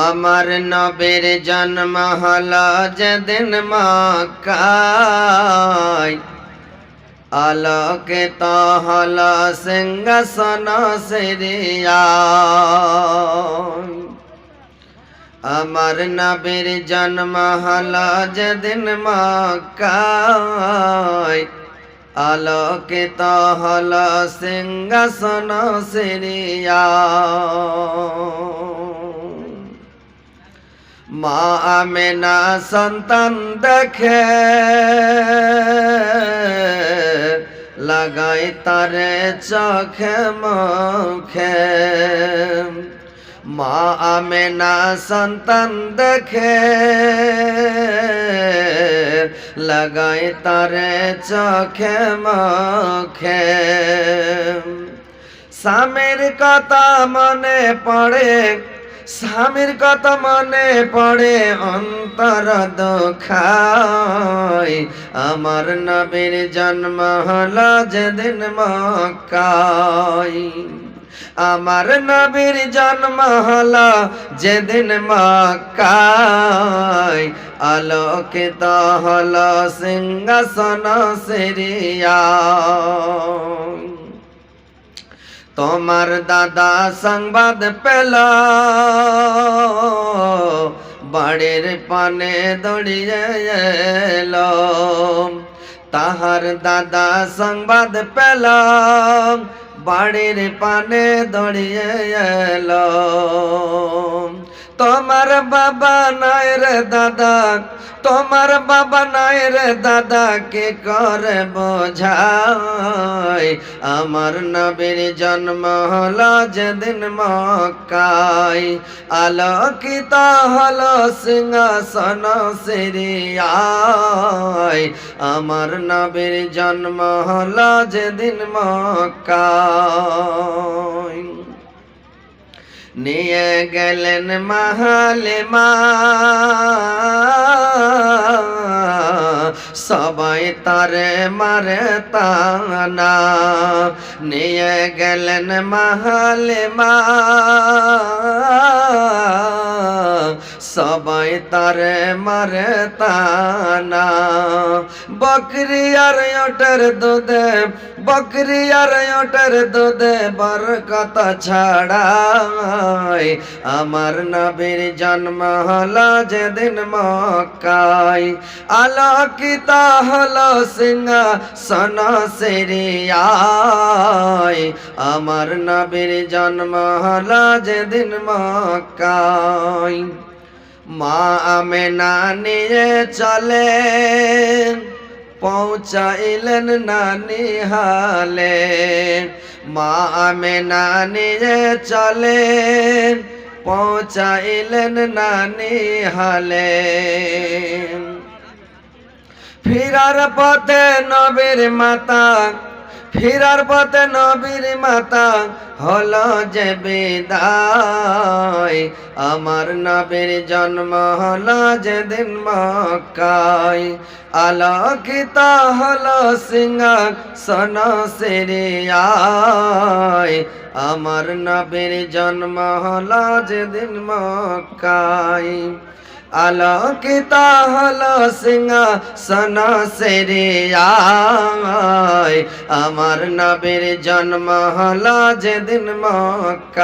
আমার নবীর জন্ম হলো যেদিন মক্কায়, আলোকিত হলো সিংহাসন সিরিয়ায়। আমার নবীর জন্ম হলো যেদিন মক্কায়, আলোকিত হলো সিংহাসন সিরিয়ায়। মা আমেনা সন্তান দেখে লাগাই তারে চোখে মুখে। মা আমেনা সন্তান দেখে লাগাই তারে চোখে মুখে। স্বামীর কথা মনে পড়ে, স্বামীর কথা মনে পড়ে অন্তর দুঃখায়। আমার নবীর জন্ম হলো যেদিন মক্কায়, আমার নবীর জন্ম হলো যেদিন মক্কায়, আলোকিত হলো সিংহাসন সিরিয়ায়। তোমার দাদা সংবাদ পেল, বাড়ির পানে দৌড়িয়ে এলো। তাহার দাদা সংবাদ পেল, বাড়ির পানে দৌড়িয়ে এলো। তোমার বাবা নাই রে দাদা, তোমার বাবা নাই রে দাদা, কে করে বোঝায়। আমার নবীর জন্ম হলো যেদিন মক্কায়, আলোকিত হলো সিংহাসন সিরিয়ায়। আমার নবীর জন্ম হলো যেদিন মক্কায়। নিয়ে গেলেন মাহালিমা, সবাই তারে মারে তানা। নিয়ে গেলেন মাহালিমা, সবাই তারে মারে তানা। বকরি আর ওটের দুধে, বকরি আর ওটের দুধে বরকত ছড়ায়। আমার নবীর জন্ম হলো যেদিন মক্কায়, আলোকিত হলো সিংহাসন সিরিয়ায়। আমার নবীর জন্ম হলো যেদিন মক্কায়। মা আমেনা নিয়ে চলে পৌঁছাইলেন নানি হালে। মা আমেনা নিয়ে চলে পৌঁছাইলেন নানি হালে। ফিরার পথে নবীর মাতা, ফিরার পথে নবীর মাতা হলো যে বিদায়। আমার নবীর জন্ম হলো যেদিন মক্কায়, আলোকিত হলো সিংহাসন সিরিয়ায়। আমার নবীর জন্ম হলো যেদিন মক্কায়, আলোকিত হলো সিংহাসন সিরিয়ায়। আমার নবীর জন্ম হলো যেদিন মক্কায়।